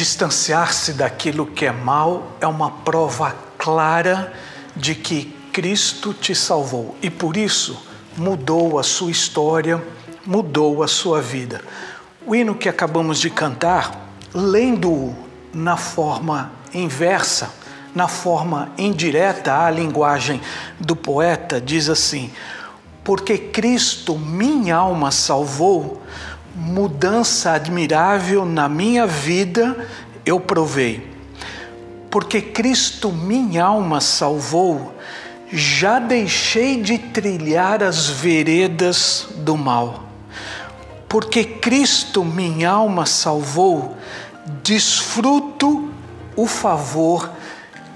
Distanciar-se daquilo que é mal é uma prova clara de que Cristo te salvou e por isso mudou a sua história, mudou a sua vida. O hino que acabamos de cantar, lendo-o na forma inversa, na forma indireta à linguagem do poeta, diz assim: porque Cristo minha alma salvou, mudança admirável na minha vida eu provei. Porque Cristo minha alma salvou, já deixei de trilhar as veredas do mal. Porque Cristo minha alma salvou, desfruto o favor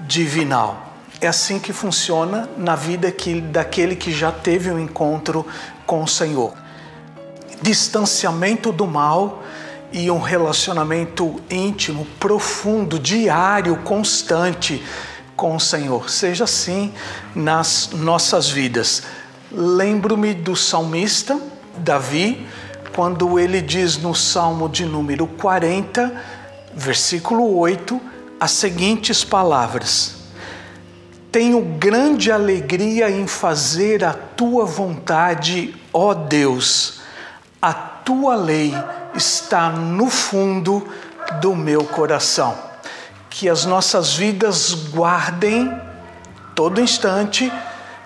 divinal. É assim que funciona na vida daquele que já teve um encontro com o Senhor. Distanciamento do mal e um relacionamento íntimo, profundo, diário, constante com o Senhor. Seja assim nas nossas vidas. Lembro-me do salmista Davi, quando ele diz no Salmo de número 40, versículo 8, as seguintes palavras: tenho grande alegria em fazer a tua vontade, ó Deus. A tua lei está no fundo do meu coração. Que as nossas vidas guardem todo instante,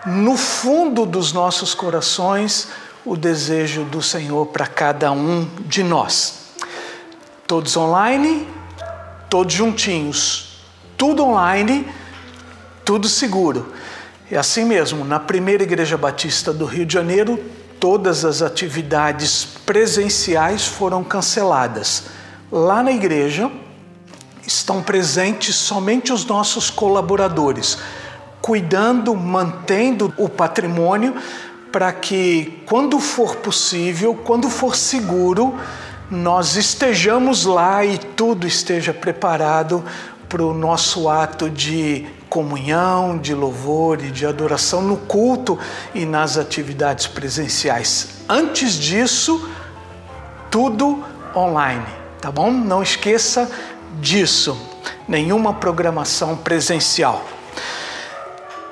no fundo dos nossos corações, o desejo do Senhor para cada um de nós. Todos online, todos juntinhos, tudo online, tudo seguro. É assim mesmo, na primeira Igreja Batista do Rio de Janeiro, todas as atividades presenciais foram canceladas. Lá na igreja estão presentes somente os nossos colaboradores, cuidando, mantendo o patrimônio para que, quando for possível, quando for seguro, nós estejamos lá e tudo esteja preparado para o nosso ato de comunhão, de louvor e de adoração no culto e nas atividades presenciais. Antes disso, tudo online, tá bom? Não esqueça disso, nenhuma programação presencial.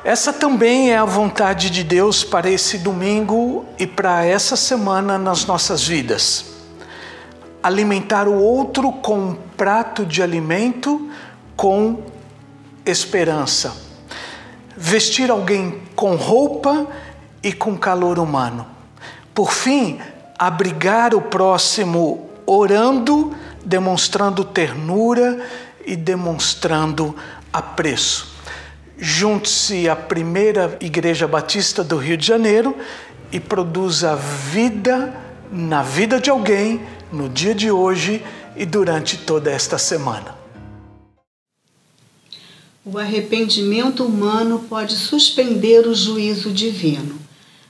Essa também é a vontade de Deus para esse domingo e para essa semana nas nossas vidas. Alimentar o outro com um prato de alimento com esperança. Vestir alguém com roupa e com calor humano. Por fim, abrigar o próximo orando, demonstrando ternura e demonstrando apreço. Junte-se à primeira Igreja Batista do Rio de Janeiro e produza vida na vida de alguém no dia de hoje e durante toda esta semana. O arrependimento humano pode suspender o juízo divino.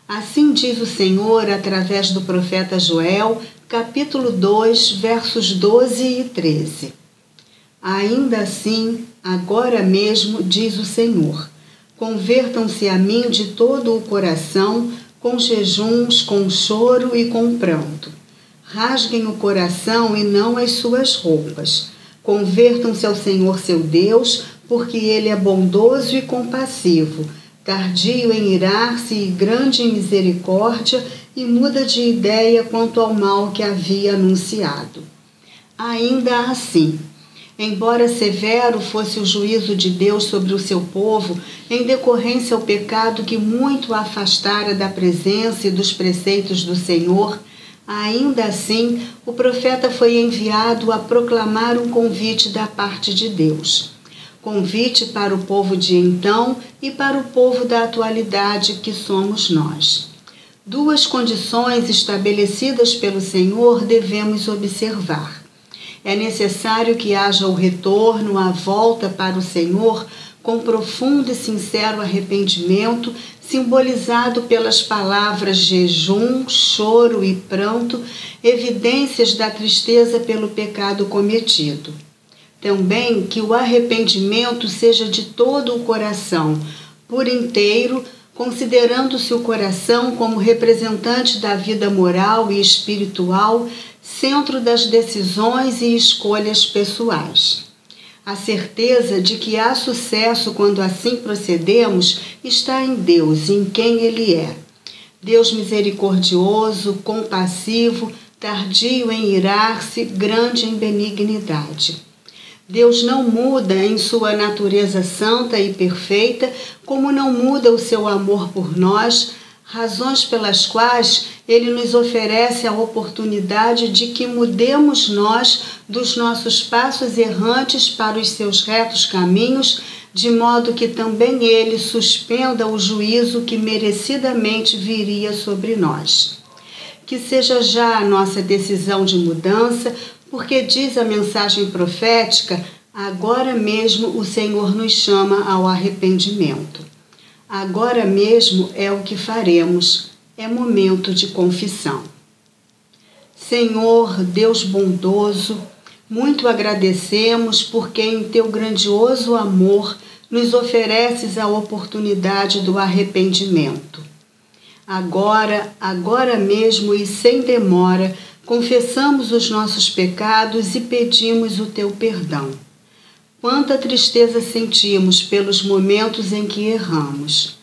Assim diz o Senhor através do profeta Joel, capítulo 2, versos 12 e 13. Ainda assim, agora mesmo, diz o Senhor, convertam-se a mim de todo o coração, com jejuns, com choro e com pranto. Rasguem o coração e não as suas roupas. Convertam-se ao Senhor seu Deus, porque Ele é bondoso e compassivo, tardio em irar-se e grande em misericórdia, e muda de ideia quanto ao mal que havia anunciado. Ainda assim, embora severo fosse o juízo de Deus sobre o seu povo, em decorrência ao pecado que muito afastara da presença e dos preceitos do Senhor, ainda assim o profeta foi enviado a proclamar um convite da parte de Deus. Convite para o povo de então e para o povo da atualidade, que somos nós. Duas condições estabelecidas pelo Senhor devemos observar. É necessário que haja o retorno, a volta para o Senhor, com profundo e sincero arrependimento, simbolizado pelas palavras jejum, choro e pranto, evidências da tristeza pelo pecado cometido. Também que o arrependimento seja de todo o coração, por inteiro, considerando-se o coração como representante da vida moral e espiritual, centro das decisões e escolhas pessoais. A certeza de que há sucesso quando assim procedemos está em Deus, em quem Ele é. Deus misericordioso, compassivo, tardio em irar-se, grande em benignidade. Deus não muda em sua natureza santa e perfeita, como não muda o seu amor por nós, razões pelas quais Ele nos oferece a oportunidade de que mudemos nós dos nossos passos errantes para os seus retos caminhos, de modo que também Ele suspenda o juízo que merecidamente viria sobre nós. Que seja já a nossa decisão de mudança, porque diz a mensagem profética, agora mesmo o Senhor nos chama ao arrependimento. Agora mesmo é o que faremos, é momento de confissão. Senhor, Deus bondoso, muito agradecemos porque em teu grandioso amor nos ofereces a oportunidade do arrependimento. Agora mesmo e sem demora, confessamos os nossos pecados e pedimos o teu perdão. Quanta tristeza sentimos pelos momentos em que erramos.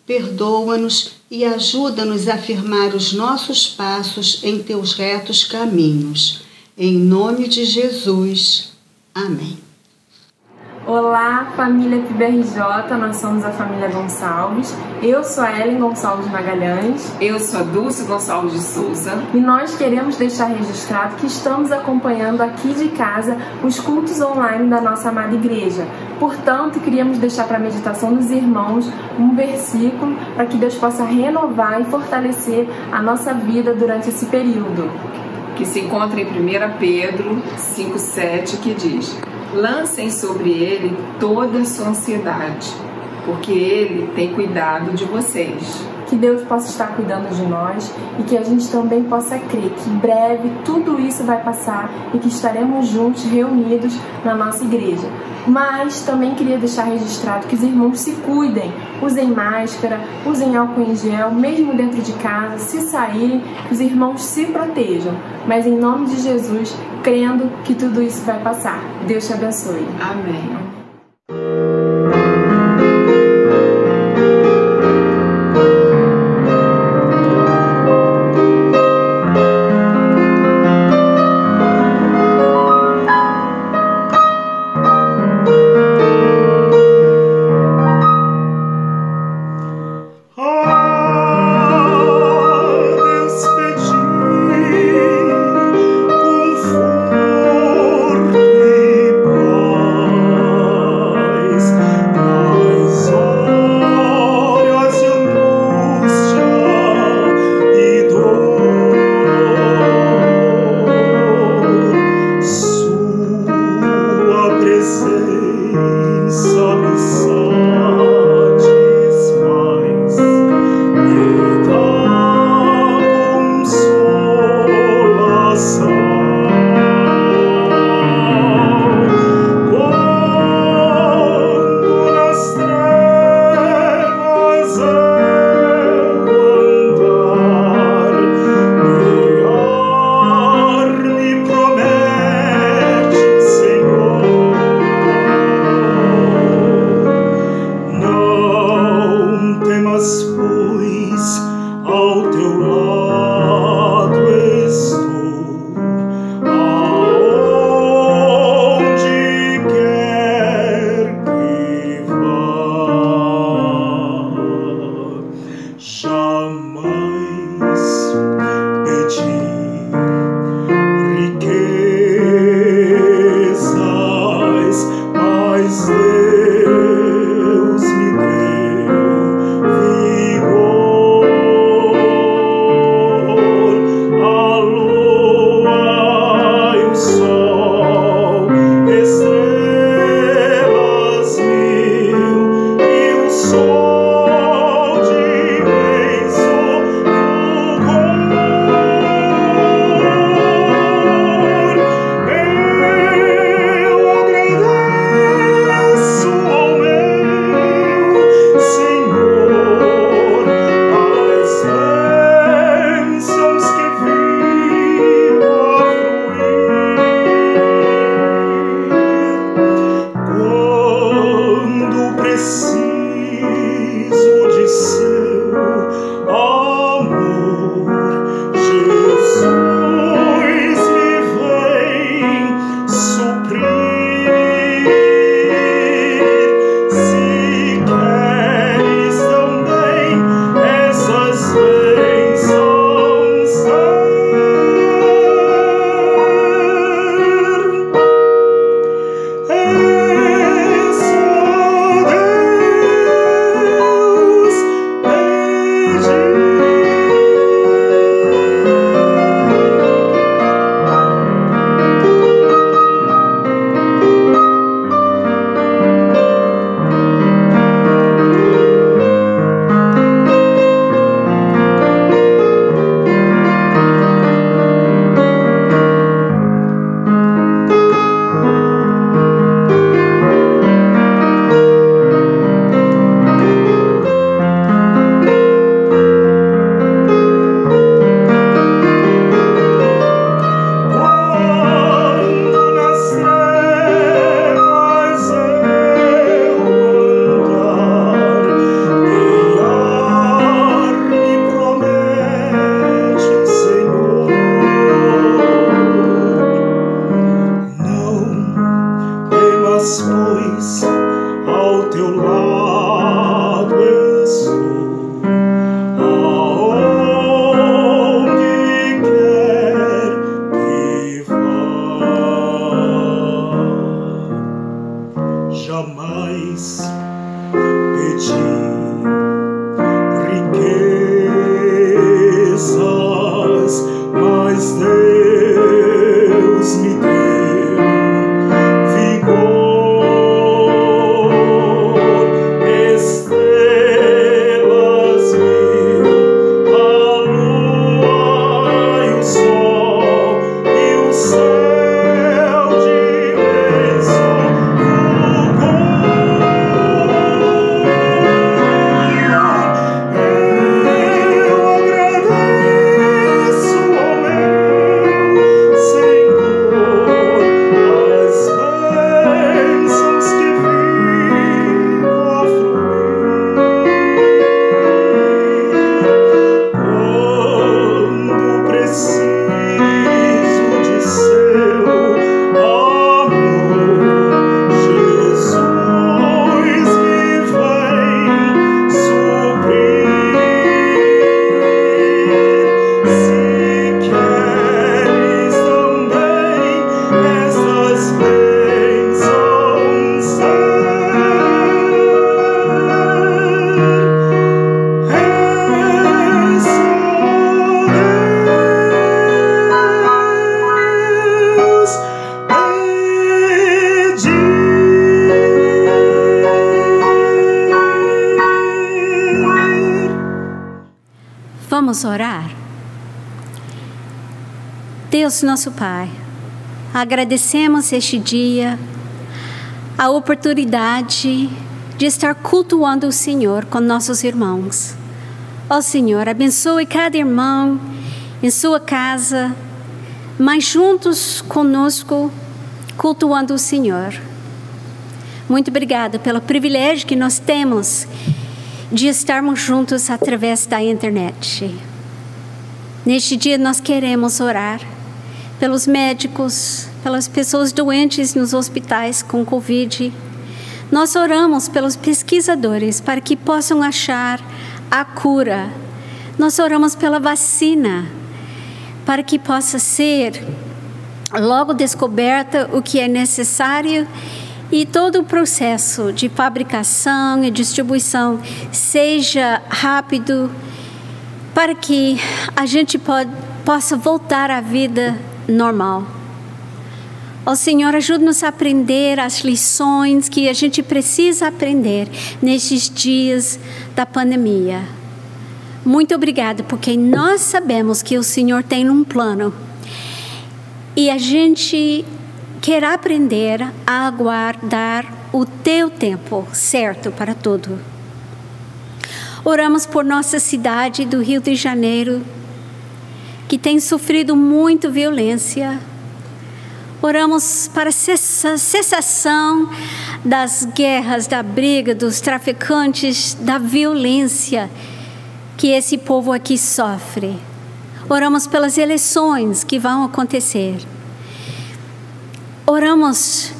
Perdoa-nos e ajuda-nos a firmar os nossos passos em teus retos caminhos. Em nome de Jesus. Amém. Olá, família PBRJ, nós somos a família Gonçalves. Eu sou a Ellen Gonçalves Magalhães. Eu sou a Dulce Gonçalves de Souza. E nós queremos deixar registrado que estamos acompanhando aqui de casa os cultos online da nossa amada igreja. Portanto, queríamos deixar para a meditação dos irmãos um versículo para que Deus possa renovar e fortalecer a nossa vida durante esse período. Que se encontra em 1 Pedro 5,7, que diz: lancem sobre ele toda a sua ansiedade, porque ele tem cuidado de vocês. Que Deus possa estar cuidando de nós e que a gente também possa crer que em breve tudo isso vai passar e que estaremos juntos, reunidos na nossa igreja. Mas também queria deixar registrado que os irmãos se cuidem, usem máscara, usem álcool em gel, mesmo dentro de casa, se saírem, que os irmãos se protejam. Mas em nome de Jesus, crendo que tudo isso vai passar. Deus te abençoe. Amém. Vamos orar? Deus nosso Pai, agradecemos este dia, a oportunidade de estar cultuando o Senhor com nossos irmãos. Ó Senhor, abençoe cada irmão em sua casa, mas juntos conosco, cultuando o Senhor. Muito obrigada pelo privilégio que nós temos de estarmos juntos através da internet. Neste dia nós queremos orar pelos médicos, pelas pessoas doentes nos hospitais com Covid. Nós oramos pelos pesquisadores para que possam achar a cura. Nós oramos pela vacina para que possa ser logo descoberta o que é necessário e todo o processo de fabricação e distribuição seja rápido para que a gente possa voltar à vida normal. Ó Senhor, ajude-nos a aprender as lições que a gente precisa aprender nesses dias da pandemia. Muito obrigada, porque nós sabemos que o Senhor tem um plano e a gente quer aprender a aguardar o teu tempo certo para tudo. Oramos por nossa cidade do Rio de Janeiro, que tem sofrido muito violência. Oramos para a cessação das guerras, da briga, dos traficantes, da violência que esse povo aqui sofre. Oramos pelas eleições que vão acontecer. Oramos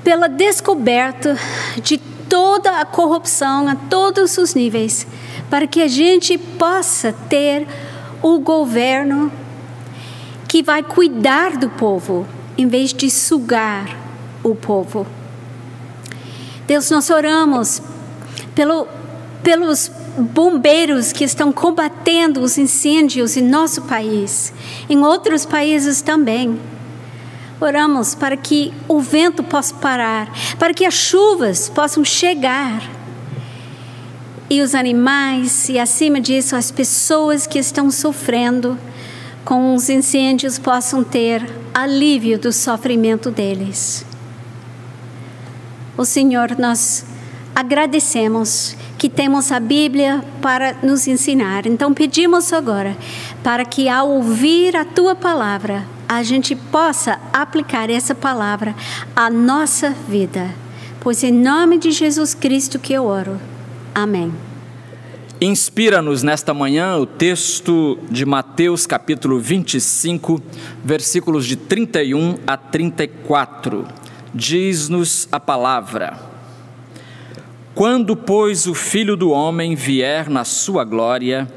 pela descoberta de toda a corrupção a todos os níveis, para que a gente possa ter o governo que vai cuidar do povo, em vez de sugar o povo. Deus, nós oramos pelos bombeiros que estão combatendo os incêndios em nosso país, em outros países também. Oramos para que o vento possa parar, para que as chuvas possam chegar. E os animais, e acima disso, as pessoas que estão sofrendo com os incêndios possam ter alívio do sofrimento deles. O Senhor, nós agradecemos que temos a Bíblia para nos ensinar. Então pedimos agora para que ao ouvir a Tua palavra, a gente possa aplicar essa palavra à nossa vida. Pois em nome de Jesus Cristo que eu oro. Amém. Inspira-nos nesta manhã o texto de Mateus capítulo 25, versículos de 31 a 34. Diz-nos a palavra: Quando, pois, o Filho do Homem vier na sua glória,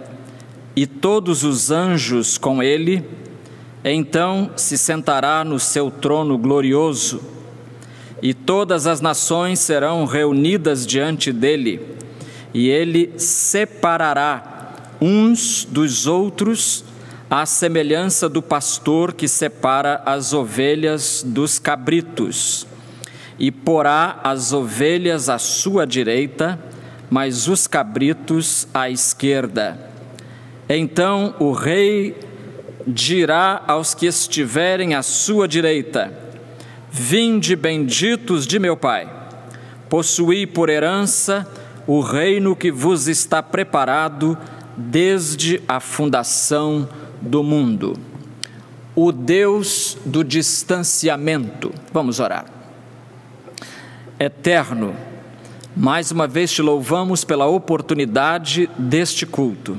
e todos os anjos com ele, então se sentará no seu trono glorioso, e todas as nações serão reunidas diante dele, e ele separará uns dos outros, à semelhança do pastor que separa as ovelhas dos cabritos, e porá as ovelhas à sua direita, mas os cabritos à esquerda. Então o rei dirá aos que estiverem à sua direita: Vinde, benditos de meu Pai, possuí por herança o reino que vos está preparado desde a fundação do mundo. O Deus do distanciamento. Vamos orar. Eterno, mais uma vez te louvamos pela oportunidade deste culto.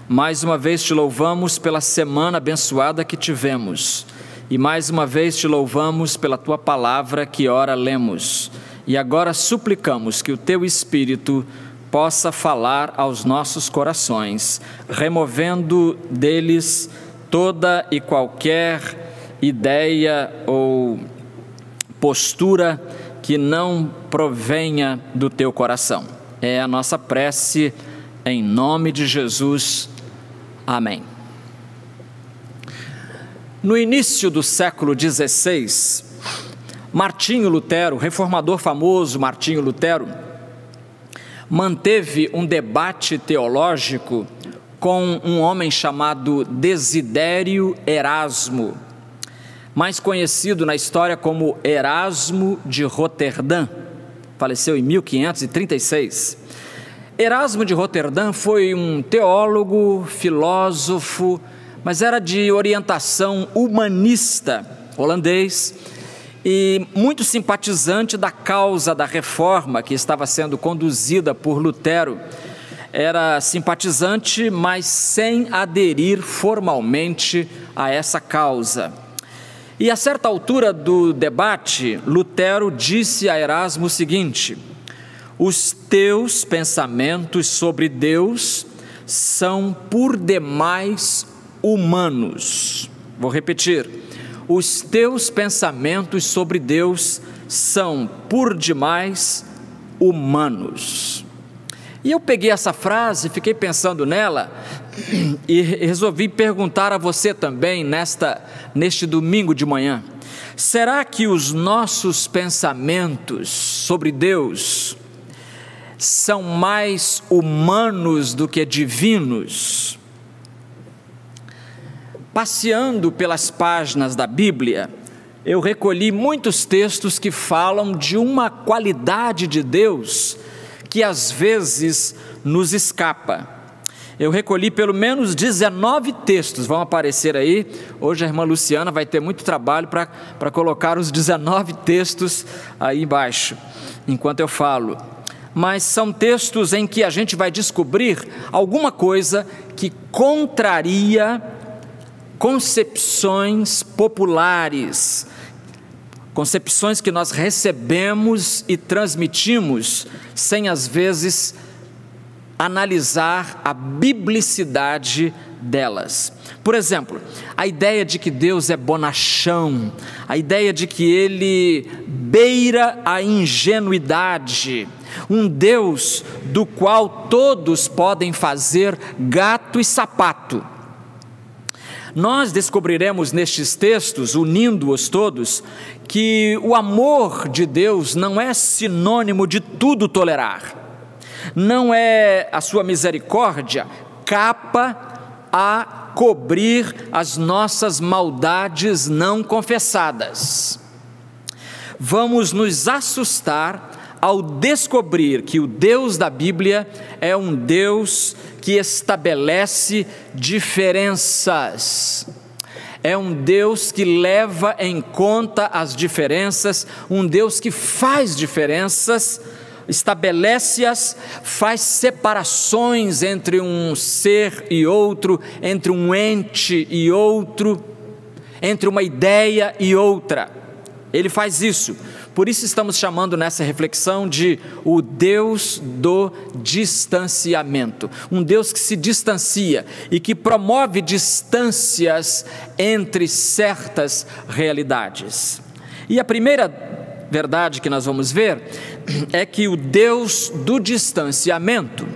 Mais uma vez te louvamos pela semana abençoada que tivemos. E mais uma vez te louvamos pela tua palavra que ora lemos. E agora suplicamos que o teu Espírito possa falar aos nossos corações, removendo deles toda e qualquer ideia ou postura que não provenha do teu coração. É a nossa prece em nome de Jesus. Amém. No início do século XVI, Martinho Lutero, reformador famoso Martinho Lutero, manteve um debate teológico com um homem chamado Desidério Erasmo, mais conhecido na história como Erasmo de Roterdã. Faleceu em 1536. Erasmo de Roterdã foi um teólogo, filósofo, mas era de orientação humanista, holandês, e muito simpatizante da causa da reforma que estava sendo conduzida por Lutero. Era simpatizante, mas sem aderir formalmente a essa causa. E a certa altura do debate, Lutero disse a Erasmo o seguinte: os teus pensamentos sobre Deus são por demais humanos. Vou repetir: os teus pensamentos sobre Deus são por demais humanos. E eu peguei essa frase, fiquei pensando nela e resolvi perguntar a você também neste domingo de manhã: será que os nossos pensamentos sobre Deus são mais humanos do que divinos? Passeando pelas páginas da Bíblia, eu recolhi muitos textos que falam de uma qualidade de Deus que às vezes nos escapa. Eu recolhi pelo menos 19 textos, vão aparecer aí. Hoje a irmã Luciana vai ter muito trabalho para colocar os 19 textos aí embaixo, enquanto eu falo. Mas são textos em que a gente vai descobrir alguma coisa que contraria concepções populares, concepções que nós recebemos e transmitimos sem às vezes analisar a biblicidade delas. Por exemplo, a ideia de que Deus é bonachão, a ideia de que Ele beira a ingenuidade, um Deus do qual todos podem fazer gato e sapato. Nós descobriremos nestes textos, unindo-os todos, que o amor de Deus não é sinônimo de tudo tolerar. Não é a sua misericórdia capa a cobrir as nossas maldades não confessadas. Vamos nos assustar ao descobrir que o Deus da Bíblia é um Deus que estabelece diferenças. É um Deus que leva em conta as diferenças, um Deus que faz diferenças, estabelece-as, faz separações entre um ser e outro, entre um ente e outro, entre uma ideia e outra. Ele faz isso. Por isso estamos chamando nessa reflexão de o Deus do distanciamento. Um Deus que se distancia e que promove distâncias entre certas realidades. E a primeira verdade que nós vamos ver é que o Deus do distanciamento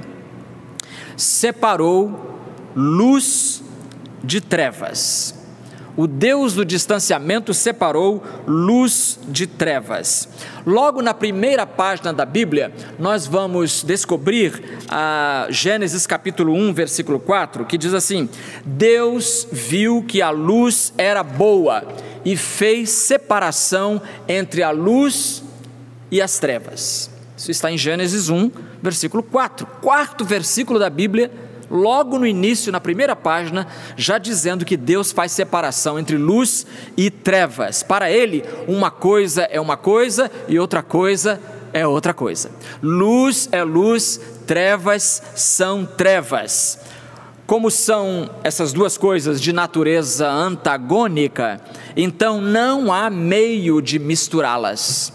separou luz de trevas. O Deus do distanciamento separou luz de trevas. Logo na primeira página da Bíblia, nós vamos descobrir a Gênesis capítulo 1, versículo 4, que diz assim: Deus viu que a luz era boa e fez separação entre a luz e as trevas. Isso está em Gênesis 1, versículo 4. Quarto versículo da Bíblia, logo no início, na primeira página, já dizendo que Deus faz separação entre luz e trevas. Para Ele, uma coisa é uma coisa e outra coisa é outra coisa. Luz é luz, trevas são trevas. Como são essas duas coisas de natureza antagônica, então não há meio de misturá-las.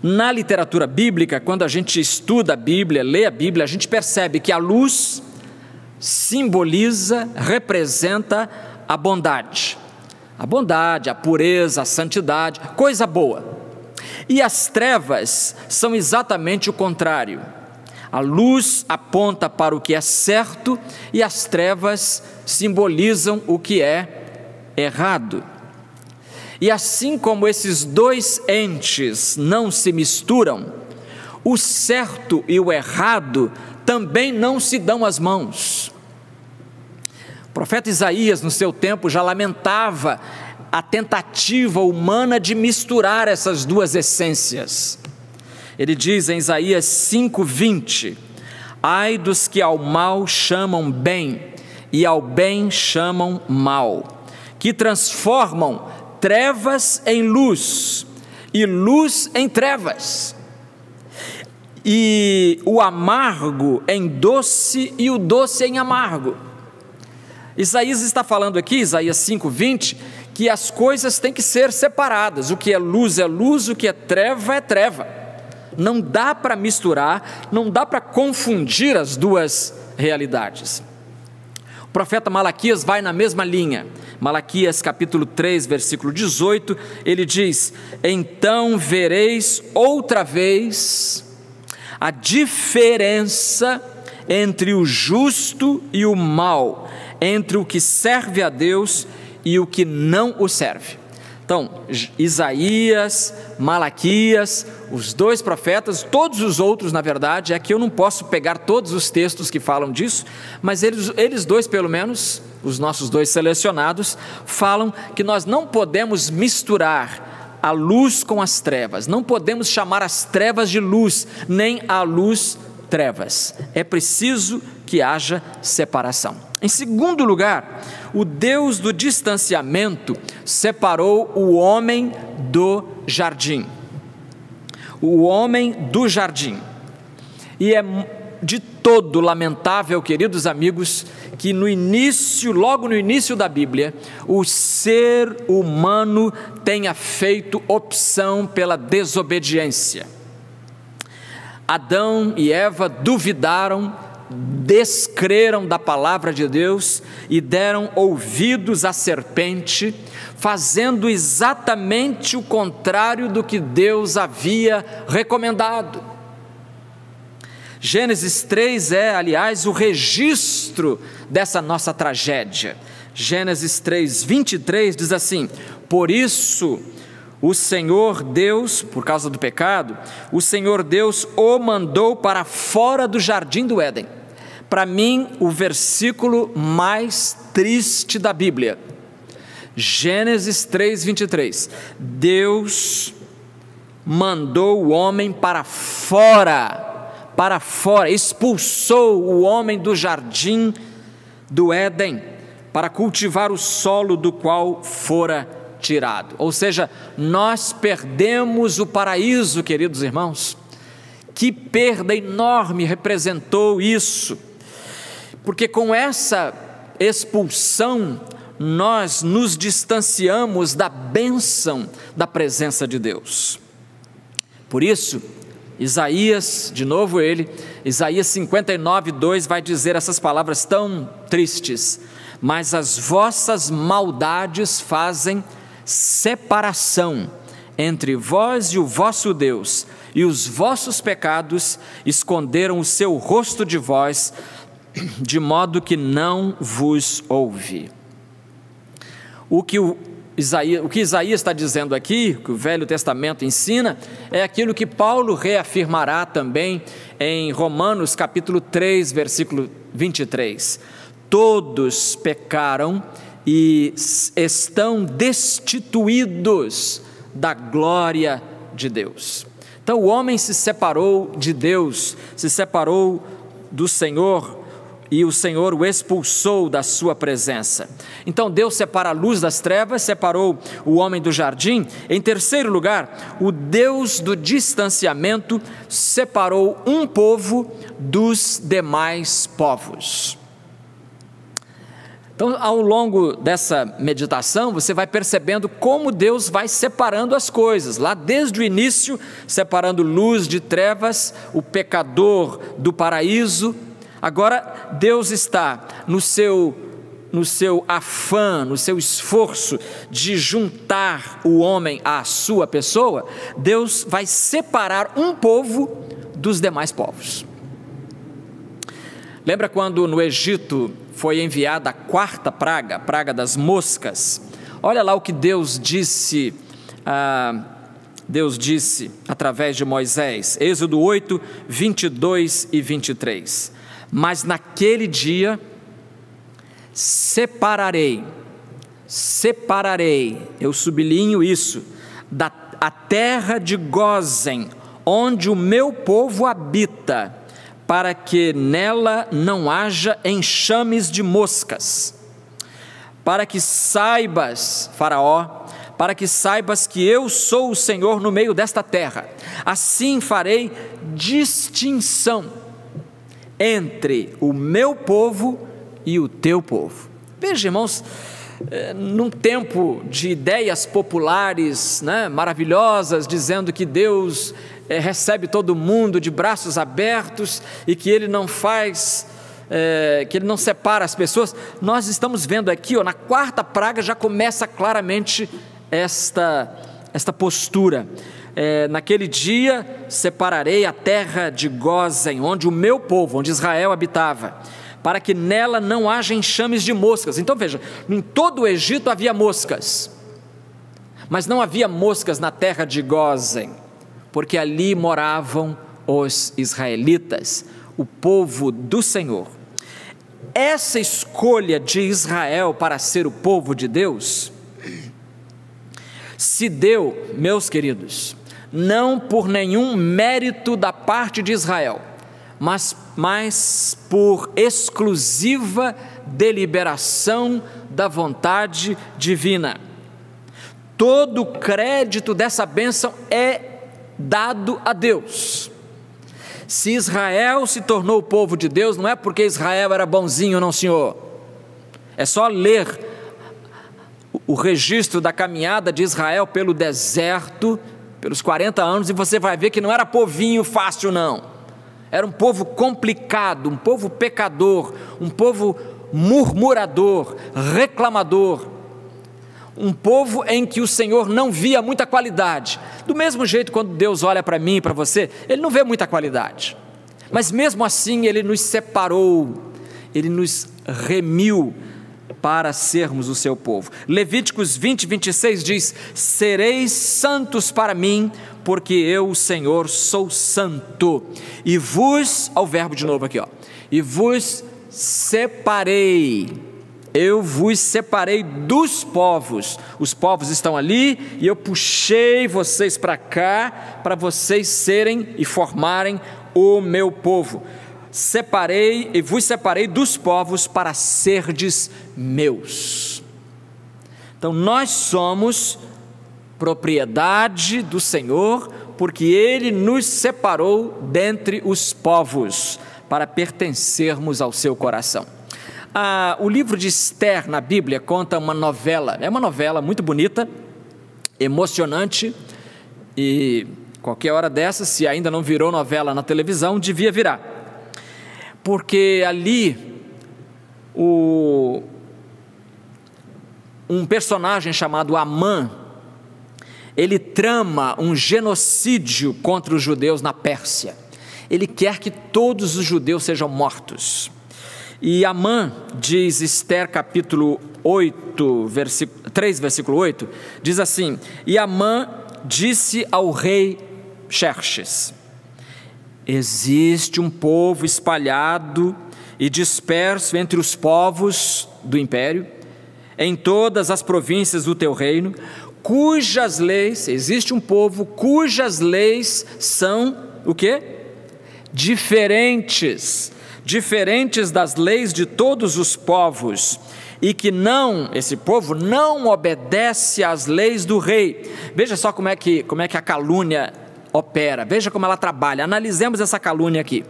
Na literatura bíblica, quando a gente estuda a Bíblia, lê a Bíblia, a gente percebe que a luz simboliza, representa a bondade, a pureza, a santidade, coisa boa. E as trevas são exatamente o contrário. A luz aponta para o que é certo e as trevas simbolizam o que é errado. E assim como esses dois entes não se misturam, o certo e o errado também não se dão as mãos. O profeta Isaías, no seu tempo, já lamentava a tentativa humana de misturar essas duas essências. Ele diz em Isaías 5:20: ai dos que ao mal chamam bem e ao bem chamam mal, que transformam trevas em luz e luz em trevas, e o amargo em doce e o doce em amargo. Isaías está falando aqui, Isaías 5:20, que as coisas têm que ser separadas. O que é luz, o que é treva. Não dá para misturar, não dá para confundir as duas realidades. O profeta Malaquias vai na mesma linha. Malaquias capítulo 3, versículo 18, ele diz: então vereis outra vez a diferença entre o justo e o mal, entre o que serve a Deus e o que não o serve. Então, Isaías, Malaquias, os dois profetas, todos os outros, na verdade, é que eu não posso pegar todos os textos que falam disso, mas eles dois, pelo menos, os nossos dois selecionados, falam que nós não podemos misturar a luz com as trevas, não podemos chamar as trevas de luz, nem a luz trevas. É preciso que haja separação. Em segundo lugar, o Deus do distanciamento separou o homem do jardim. O homem do jardim. E é de todo lamentável, queridos amigos, que logo no início da Bíblia, o ser humano tenha feito opção pela desobediência. Adão e Eva duvidaram, descreram da palavra de Deus e deram ouvidos à serpente, fazendo exatamente o contrário do que Deus havia recomendado. Gênesis 3 é, aliás, o registro dessa nossa tragédia. Gênesis 3:23 diz assim: por isso o Senhor Deus, por causa do pecado, o Senhor Deus o mandou para fora do jardim do Éden. Para mim, o versículo mais triste da Bíblia. Gênesis 3:23. Deus mandou o homem para fora, expulsou o homem do jardim do Éden, para cultivar o solo do qual fora tirado. Ou seja, nós perdemos o paraíso, queridos irmãos. Que perda enorme representou isso, porque com essa expulsão nós nos distanciamos da bênção da presença de Deus. Por isso, Isaías, de novo Isaías 59:2 vai dizer essas palavras tão tristes: mas as vossas maldades fazem separação entre vós e o vosso Deus, e os vossos pecados esconderam o seu rosto de vós, de modo que não vos ouve. O que Isaías está dizendo aqui, que o Velho Testamento ensina, é aquilo que Paulo reafirmará também em Romanos capítulo 3, versículo 23. Todos pecaram e estão destituídos da glória de Deus. Então o homem se separou de Deus, se separou do Senhor, e o Senhor o expulsou da sua presença. Então Deus separa a luz das trevas, separou o homem do jardim. Em terceiro lugar, o Deus do distanciamento separou um povo dos demais povos. Então, ao longo dessa meditação, você vai percebendo como Deus vai separando as coisas, lá desde o início, separando luz de trevas, o pecador do paraíso. Agora, Deus está no seu afã, no seu esforço de juntar o homem à sua pessoa, Deus vai separar um povo dos demais povos. Lembra quando no Egito foi enviada a quarta praga, a praga das moscas? Olha lá o que Deus disse através de Moisés, Êxodo 8, 22 e 23. Mas naquele dia separarei, eu sublinho isso, a terra de Gósen, onde o meu povo habita, para que nela não haja enxames de moscas. Para que saibas, Faraó, para que saibas que eu sou o Senhor no meio desta terra. Assim farei distinção entre o meu povo e o teu povo. Veja, irmãos, num tempo de ideias populares, maravilhosas, dizendo que Deus recebe todo mundo de braços abertos e que Ele não faz, que Ele não separa as pessoas, nós estamos vendo aqui, na quarta praga já começa claramente esta postura. Naquele dia separarei a terra de Gósen, onde o meu povo, onde Israel habitava, para que nela não haja enxames de moscas. Então veja, em todo o Egito havia moscas, mas não havia moscas na terra de Gósen, porque ali moravam os israelitas, o povo do Senhor. Essa escolha de Israel para ser o povo de Deus se deu, meus queridos, não por nenhum mérito da parte de Israel, mas por exclusiva deliberação da vontade divina. Todo o crédito dessa bênção é dado a Deus. Se Israel se tornou o povo de Deus, não é porque Israel era bonzinho, não, senhor. É só ler o registro da caminhada de Israel pelo deserto, pelos 40 anos, e você vai ver que não era povinho fácil, não. Era um povo complicado, um povo pecador, um povo murmurador, reclamador, um povo em que o Senhor não via muita qualidade. Do mesmo jeito, quando Deus olha para mim e para você, Ele não vê muita qualidade, mas mesmo assim Ele nos separou, Ele nos remiu para sermos o seu povo. Levíticos 20, 26 diz: sereis santos para mim, porque eu, o Senhor, sou santo, e vos, ao verbo de novo aqui, e vos separei. Eu vos separei dos povos. Os povos estão ali e eu puxei vocês para cá, para vocês serem e formarem o meu povo. Separei e vos separei dos povos para serdes meus. Então nós somos propriedade do Senhor, porque Ele nos separou dentre os povos para pertencermos ao seu coração. O livro de Esther na Bíblia conta uma novela, é uma novela muito bonita, emocionante, e qualquer hora dessa, se ainda não virou novela na televisão, devia virar, porque ali um personagem chamado Amã, ele trama um genocídio contra os judeus na Pérsia. Ele quer que todos os judeus sejam mortos. E Amã, diz Esther capítulo 8, 3, versículo 8, diz assim: e Amã disse ao rei Xerxes: existe um povo espalhado e disperso entre os povos do império, em todas as províncias do teu reino, cujas leis, existe um povo cujas leis são o quê? Diferentes das leis de todos os povos, e que esse povo não obedece às leis do rei. Veja só como é que a calúnia opera, veja como ela trabalha. Analisemos essa calúnia aqui.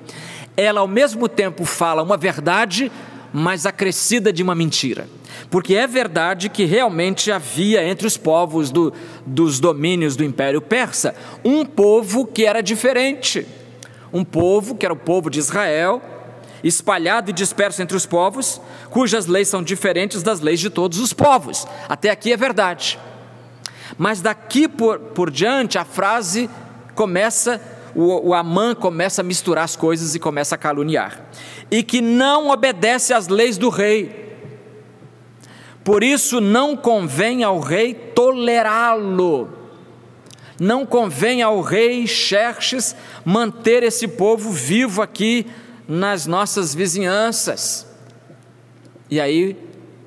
Ela ao mesmo tempo fala uma verdade, mas acrescida de uma mentira, porque é verdade que realmente havia entre os povos dos domínios do Império Persa, um povo que era diferente, um povo que era o povo de Israel, espalhado e disperso entre os povos, cujas leis são diferentes das leis de todos os povos. Até aqui é verdade, mas daqui por diante a frase começa, o Amã começa a misturar as coisas e começa a caluniar, e que não obedece às leis do rei, por isso não convém ao rei tolerá-lo, não convém ao rei Xerxes manter esse povo vivo aqui nas nossas vizinhanças. E aí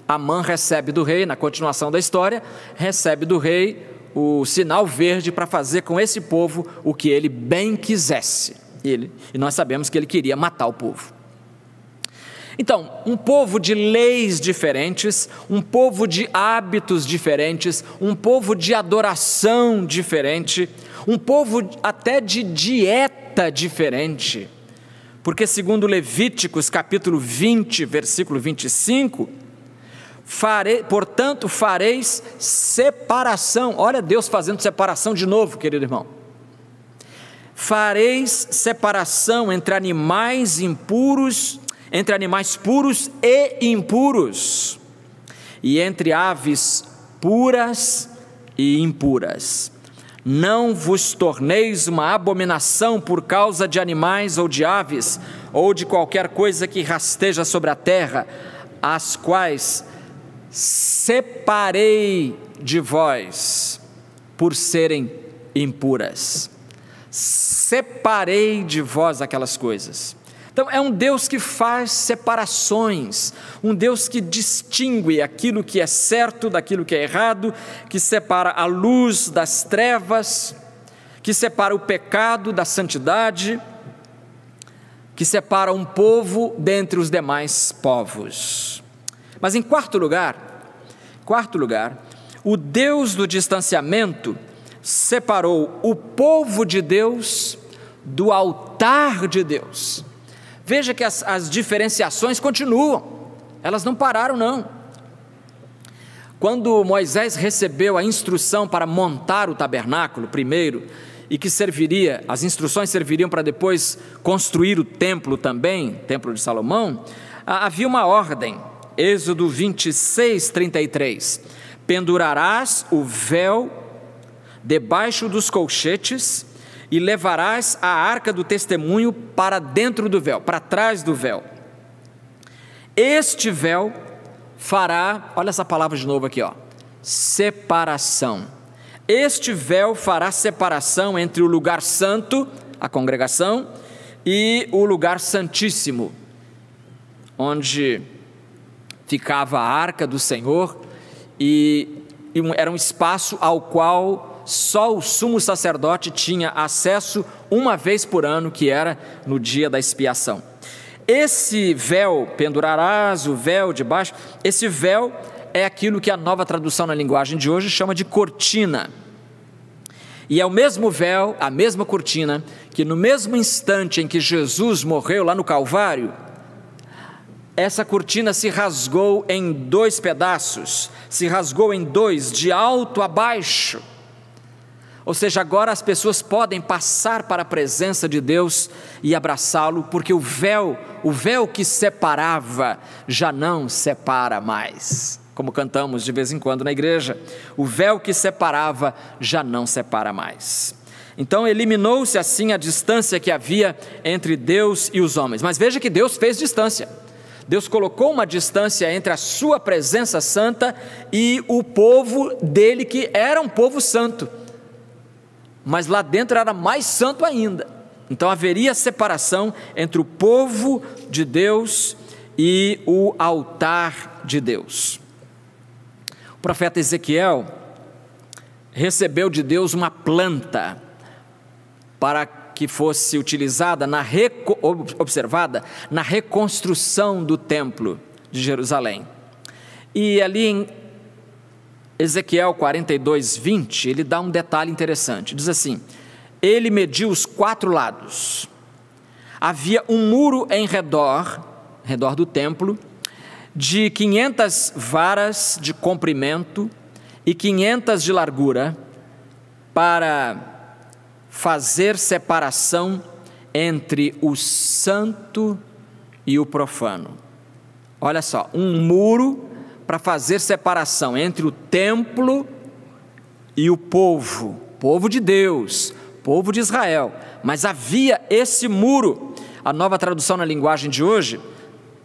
Amã recebe do rei, na continuação da história, recebe do rei o sinal verde para fazer com esse povo o que ele bem quisesse. E nós sabemos que ele queria matar o povo. Então, um povo de leis diferentes, um povo de hábitos diferentes, um povo de adoração diferente, um povo até de dieta diferente. Porque segundo Levíticos capítulo 20, versículo 25, portanto fareis separação. Olha Deus fazendo separação de novo, querido irmão. Fareis separação entre animais impuros, entre animais puros e impuros, e entre aves puras e impuras. Não vos torneis uma abominação por causa de animais ou de aves, ou de qualquer coisa que rasteja sobre a terra, as quais separei de vós por serem impuras. Separei de vós aquelas coisas. Então é um Deus que faz separações, um Deus que distingue aquilo que é certo daquilo que é errado, que separa a luz das trevas, que separa o pecado da santidade, que separa um povo dentre os demais povos. Mas em quarto lugar, o Deus do distanciamento separou o povo de Deus do altar de Deus. Veja que as diferenciações continuam, elas não pararam não. Quando Moisés recebeu a instrução para montar o tabernáculo primeiro, e que as instruções serviriam para depois construir o templo também, o templo de Salomão, havia uma ordem, Êxodo 26, 33, pendurarás o véu debaixo dos colchetes, e levarás a arca do testemunho para dentro do véu, para trás do véu. Este véu fará, olha essa palavra de novo aqui, separação. Este véu fará separação entre o lugar santo, a congregação, e o lugar santíssimo, onde ficava a arca do Senhor, e era um espaço ao qual só o sumo sacerdote tinha acesso uma vez por ano, que era no dia da expiação. Esse véu, pendurarás o véu debaixo, esse véu é aquilo que a Nova Tradução na linguagem de hoje chama de cortina. E é o mesmo véu, a mesma cortina, que no mesmo instante em que Jesus morreu lá no Calvário, essa cortina se rasgou em 2 pedaços, se rasgou em 2, de alto a baixo. Ou seja, agora as pessoas podem passar para a presença de Deus e abraçá-lo, porque o véu que separava já não separa mais. Como cantamos de vez em quando na igreja, o véu que separava já não separa mais. Então eliminou-se assim a distância que havia entre Deus e os homens. Mas veja que Deus fez distância. Deus colocou uma distância entre a sua presença santa e o povo dele, que era um povo santo. Mas lá dentro era mais santo ainda. Então haveria separação entre o povo de Deus e o altar de Deus. O profeta Ezequiel recebeu de Deus uma planta para que fosse utilizada, observada na reconstrução do templo de Jerusalém. E ali em Ezequiel 42, 20, ele dá um detalhe interessante, diz assim: ele mediu os 4 lados, havia um muro em redor do templo, de 500 varas de comprimento e 500 de largura, para fazer separação entre o santo e o profano. Olha só, um muro para fazer separação entre o templo e o povo de Deus, povo de Israel. Mas havia esse muro. A Nova Tradução na linguagem de hoje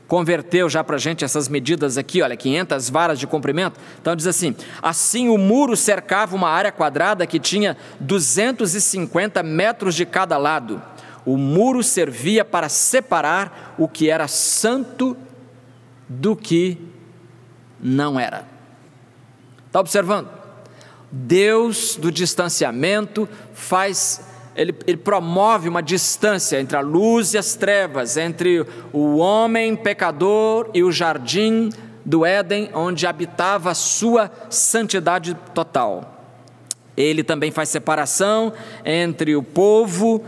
converteu já para a gente essas medidas aqui, olha, 500 varas de comprimento. Então diz assim: assim o muro cercava uma área quadrada que tinha 250 metros de cada lado. O muro servia para separar o que era santo do que não era. Está observando? Deus do distanciamento ele promove uma distância entre a luz e as trevas, entre o homem pecador e o jardim do Éden, onde habitava a sua santidade total. Ele também faz separação entre o povo,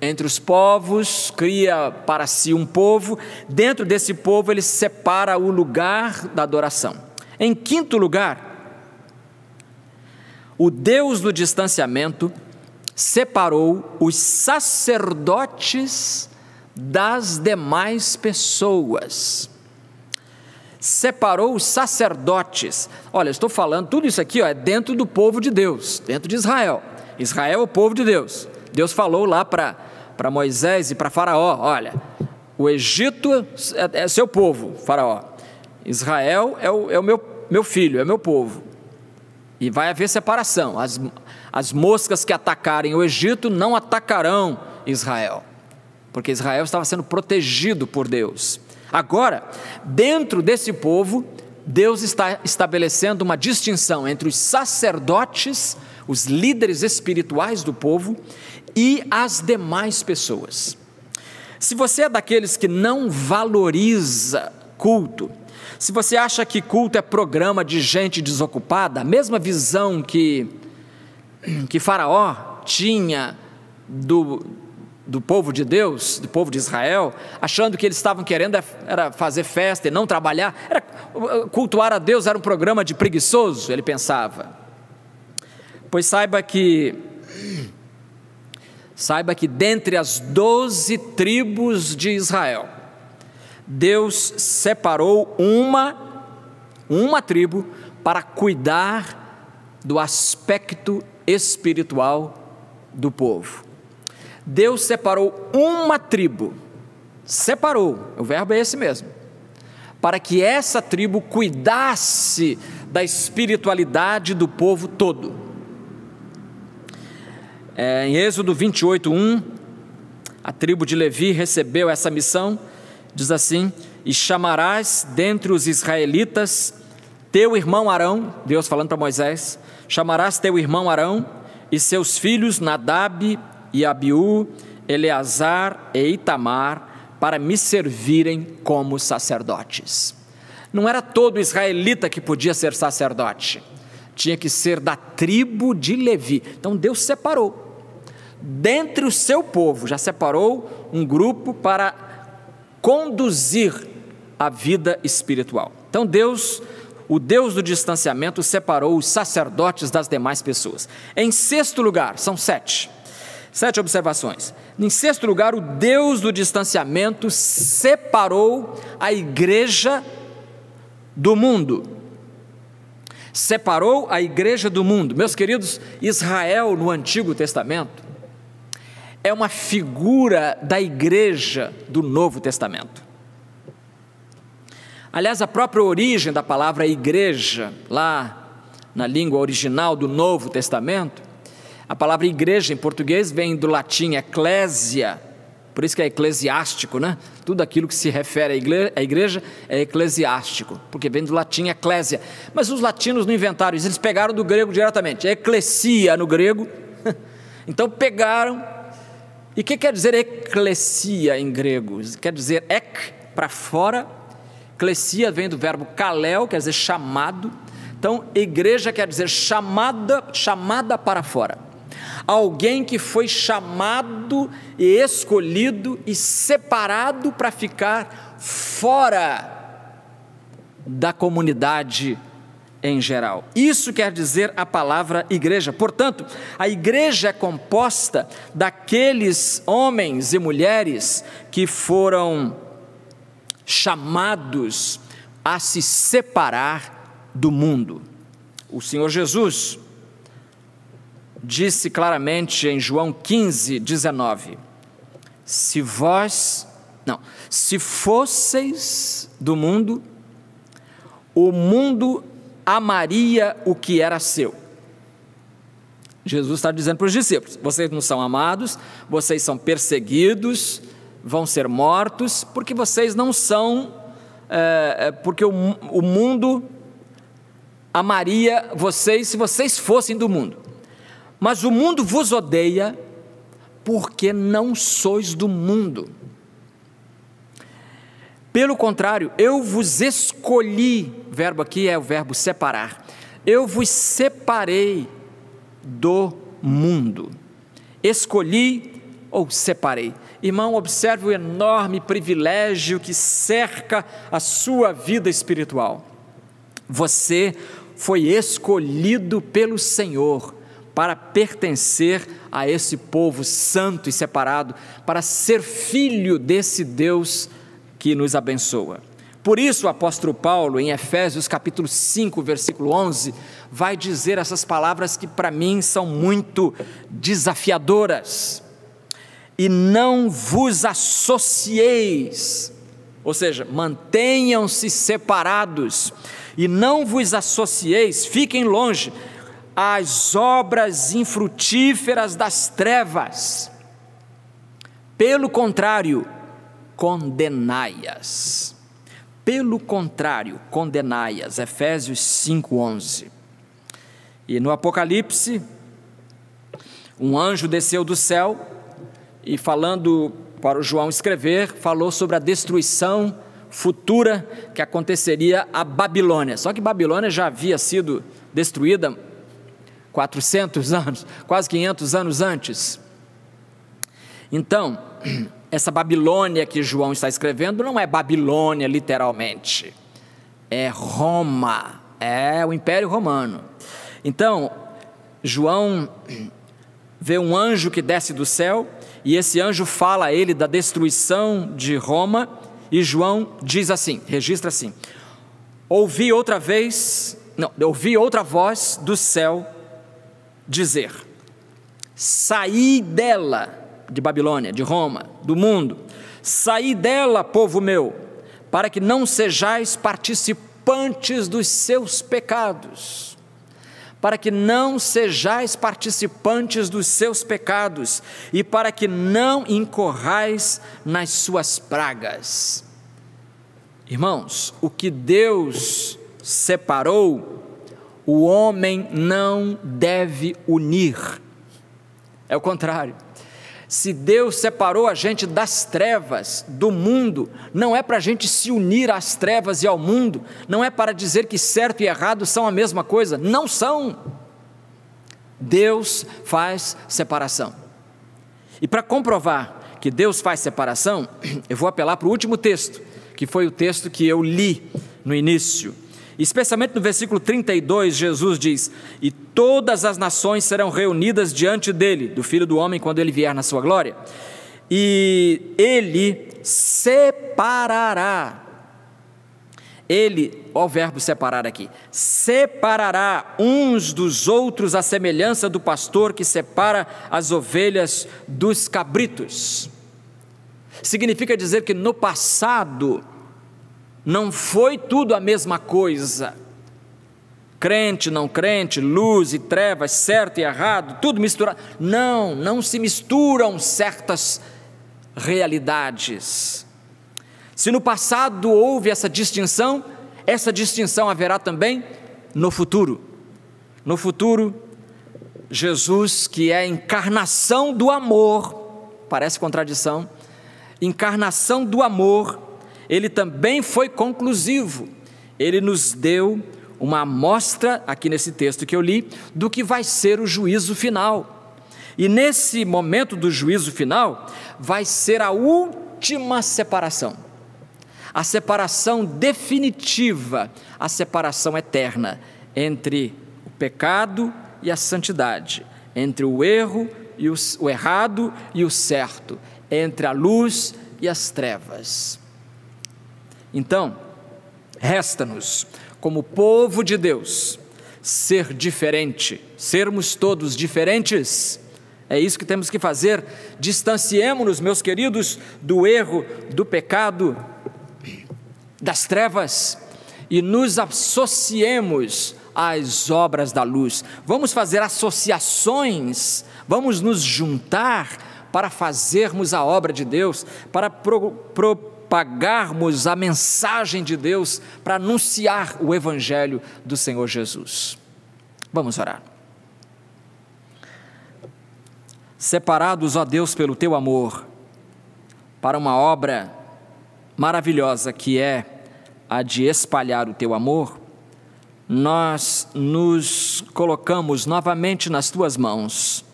entre os povos, cria para si um povo. Dentro desse povo ele separa o lugar da adoração. Em quinto lugar, o Deus do distanciamento separou os sacerdotes das demais pessoas. Separou os sacerdotes. Olha, estou falando, tudo isso aqui é dentro do povo de Deus, dentro de Israel. Israel é o povo de Deus. Deus falou lá para Moisés e para Faraó: olha, o Egito é seu povo, Faraó. Israel é o meu filho, é meu povo. E vai haver separação. As moscas que atacarem o Egito não atacarão Israel, porque Israel estava sendo protegido por Deus. Agora, dentro desse povo, Deus está estabelecendo uma distinção entre os sacerdotes, os líderes espirituais do povo, e as demais pessoas. Se você é daqueles que não valoriza culto, se você acha que culto é programa de gente desocupada, a mesma visão que Faraó tinha do povo de Deus, do povo de Israel, achando que eles estavam querendo era fazer festa e não trabalhar, cultuar a Deus era um programa de preguiçoso, ele pensava. Pois saiba que dentre as 12 tribos de Israel, Deus separou uma tribo para cuidar do aspecto espiritual do povo. Deus separou uma tribo, o verbo é esse mesmo, para que essa tribo cuidasse da espiritualidade do povo todo. Em Êxodo 28:1, a tribo de Levi recebeu essa missão, diz assim: e chamarás dentre os israelitas teu irmão Arão, Deus falando para Moisés, chamarás teu irmão Arão e seus filhos Nadab e Abiú, Eleazar e Itamar, para me servirem como sacerdotes. Não era todo israelita que podia ser sacerdote, tinha que ser da tribo de Levi. Então Deus separou, dentre o seu povo, já separou um grupo para conduzir a vida espiritual. Então o Deus do distanciamento separou os sacerdotes das demais pessoas. Em sexto lugar, são 7 observações. Em sexto lugar, o Deus do distanciamento separou a igreja do mundo. Separou a igreja do mundo. Meus queridos, Israel no Antigo Testamento é uma figura da igreja do Novo Testamento. Aliás, a própria origem da palavra igreja, lá na língua original do Novo Testamento, a palavra igreja em português vem do latim ecclesia, por isso que é eclesiástico, né? Tudo aquilo que se refere à igreja é eclesiástico, porque vem do latim ecclesia. Mas os latinos não inventaram isso, eles pegaram do grego diretamente, eclesia no grego, então pegaram. E o que quer dizer eclesia em grego? Quer dizer ek, para fora. Eclesia vem do verbo kaleo, quer dizer chamado. Então igreja quer dizer chamada para fora. Alguém que foi chamado e escolhido e separado para ficar fora da comunidade em geral. Isso quer dizer a palavra igreja. Portanto, a igreja é composta daqueles homens e mulheres que foram chamados a se separar do mundo. O Senhor Jesus disse claramente em João 15:19, se fosseis do mundo, o mundo amaria o que era seu. Jesus está dizendo para os discípulos: vocês não são amados, vocês são perseguidos, vão ser mortos, porque vocês não são, porque o mundo amaria vocês se vocês fossem do mundo. Mas o mundo vos odeia porque não sois do mundo. Pelo contrário, eu vos escolhi, o verbo aqui é o verbo separar, eu vos separei do mundo. Escolhi ou separei. Irmão, observe o enorme privilégio que cerca a sua vida espiritual. Você foi escolhido pelo Senhor para pertencer a esse povo santo e separado, para ser filho desse Deus que nos abençoa. Por isso o apóstolo Paulo, em Efésios capítulo 5, versículo 11, vai dizer essas palavras que para mim são muito desafiadoras: e não vos associeis, ou seja, mantenham-se separados, e não vos associeis, fiquem longe, às obras infrutíferas das trevas. Pelo contrário, condenai-as. Pelo contrário, condenai-as. Efésios 5:11. E no Apocalipse, um anjo desceu do céu e, falando para o João escrever, falou sobre a destruição futura que aconteceria a Babilônia. Só que Babilônia já havia sido destruída 400 anos, quase 500 anos antes. Então, essa Babilônia que João está escrevendo não é Babilônia literalmente, é Roma, é o Império Romano. Então, João vê um anjo que desce do céu, e esse anjo fala a ele da destruição de Roma, e João diz assim, registra assim: ouvi outra voz do céu dizer: saí dela, de Babilônia, de Roma, do mundo, saí dela, povo meu, para que não sejais participantes dos seus pecados, para que não sejais participantes dos seus pecados, e para que não incorrais nas suas pragas. Irmãos, o que Deus separou, o homem não deve unir, é o contrário. Se Deus separou a gente das trevas, do mundo, não é para a gente se unir às trevas e ao mundo, não é para dizer que certo e errado são a mesma coisa, não são. Deus faz separação. E para comprovar que Deus faz separação, eu vou apelar para o último texto, que foi o texto que eu li no início. Especialmente no versículo 32, Jesus diz: e todas as nações serão reunidas diante dele, do Filho do Homem, quando ele vier na sua glória, e ele separará, olha o verbo separar aqui, separará uns dos outros à semelhança do pastor que separa as ovelhas dos cabritos. Significa dizer que no passado não foi tudo a mesma coisa, crente, não crente, luz e trevas, certo e errado, tudo misturado. Não se misturam certas realidades. Se no passado houve essa distinção haverá também no futuro. No futuro, Jesus, que é a encarnação do amor, parece contradição, encarnação do amor, ele também foi conclusivo. Ele nos deu uma amostra, aqui nesse texto que eu li, do que vai ser o juízo final. E nesse momento do juízo final, vai ser a última separação. A separação definitiva, a separação eterna entre o pecado e a santidade, entre o erro e o errado e o certo, entre a luz e as trevas. Então, resta-nos, como povo de Deus, ser diferente, sermos todos diferentes. É isso que temos que fazer. Distanciemo-nos, meus queridos, do erro, do pecado, das trevas, e nos associemos as obras da luz. Vamos fazer associações, vamos nos juntar para fazermos a obra de Deus, para propagarmos a mensagem de Deus, para anunciar o Evangelho do Senhor Jesus. Vamos orar. Separados, ó Deus, pelo Teu amor, para uma obra maravilhosa que é a de espalhar o Teu amor, nós nos colocamos novamente nas Tuas mãos,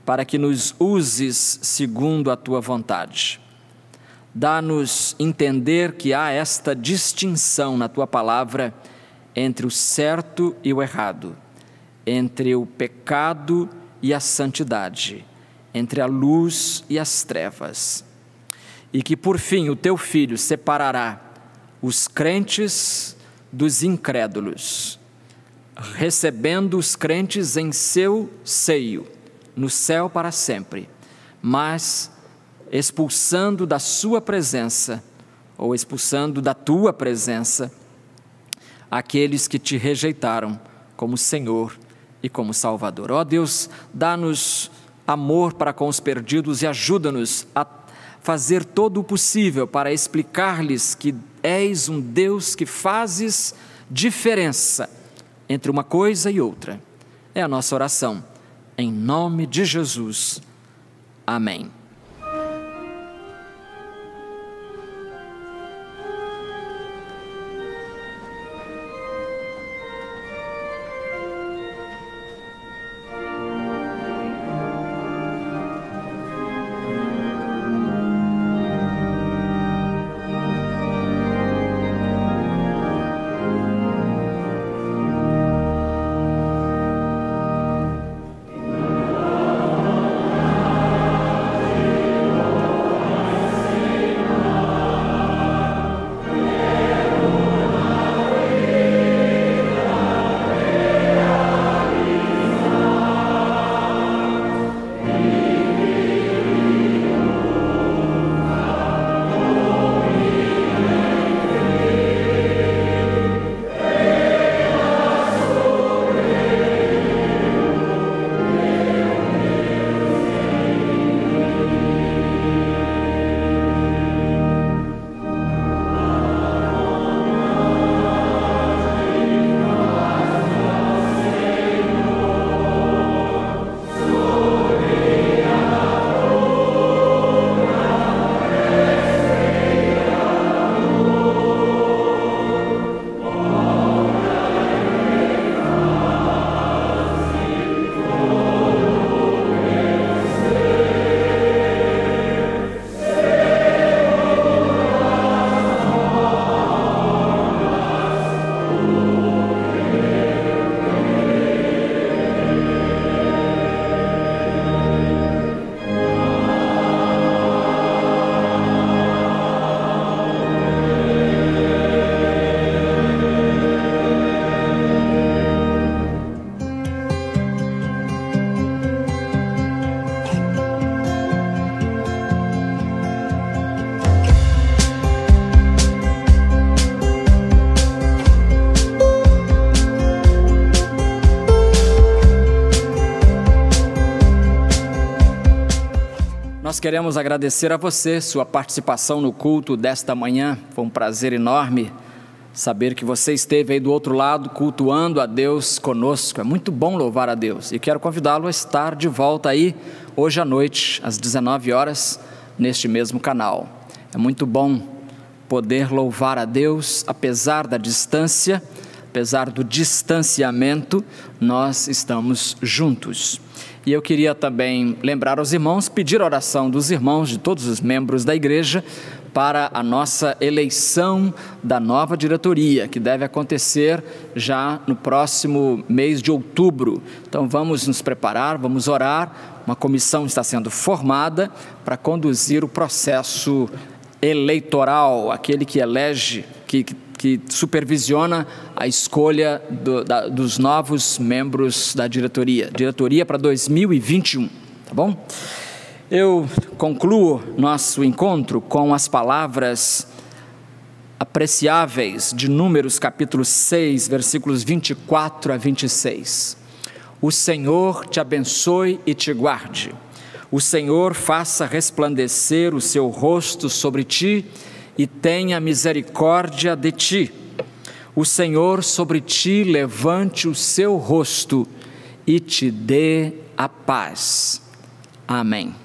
para que nos uses segundo a Tua vontade. Dá-nos entender que há esta distinção na Tua palavra entre o certo e o errado, entre o pecado e a santidade, entre a luz e as trevas. E que por fim o Teu Filho separará os crentes dos incrédulos, recebendo os crentes em seu seio, no céu para sempre, mas expulsando da sua presença, ou expulsando da Tua presença, aqueles que Te rejeitaram como Senhor e como Salvador. Ó Deus, dá-nos amor para com os perdidos e ajuda-nos a fazer todo o possível para explicar-lhes que és um Deus que fazes diferença entre uma coisa e outra. É a nossa oração, em nome de Jesus. Amém. Nós queremos agradecer a você, sua participação no culto desta manhã. Foi um prazer enorme saber que você esteve aí do outro lado, cultuando a Deus conosco. É muito bom louvar a Deus. E quero convidá-lo a estar de volta aí, hoje à noite, às 19 horas, neste mesmo canal. É muito bom poder louvar a Deus, apesar da distância, apesar do distanciamento, nós estamos juntos. E eu queria também lembrar aos irmãos, pedir a oração dos irmãos, de todos os membros da igreja, para a nossa eleição da nova diretoria, que deve acontecer já no próximo mês de outubro. Então vamos nos preparar, vamos orar. Uma comissão está sendo formada para conduzir o processo eleitoral, aquele que elege, que supervisiona a escolha dos novos membros da diretoria para 2021, tá bom? Eu concluo nosso encontro com as palavras: apreciáveis de Números capítulo 6, versículos 24 a 26. O Senhor te abençoe e te guarde. O Senhor faça resplandecer o seu rosto sobre ti e tenha misericórdia de ti. O Senhor sobre ti levante o seu rosto e te dê a paz. Amém.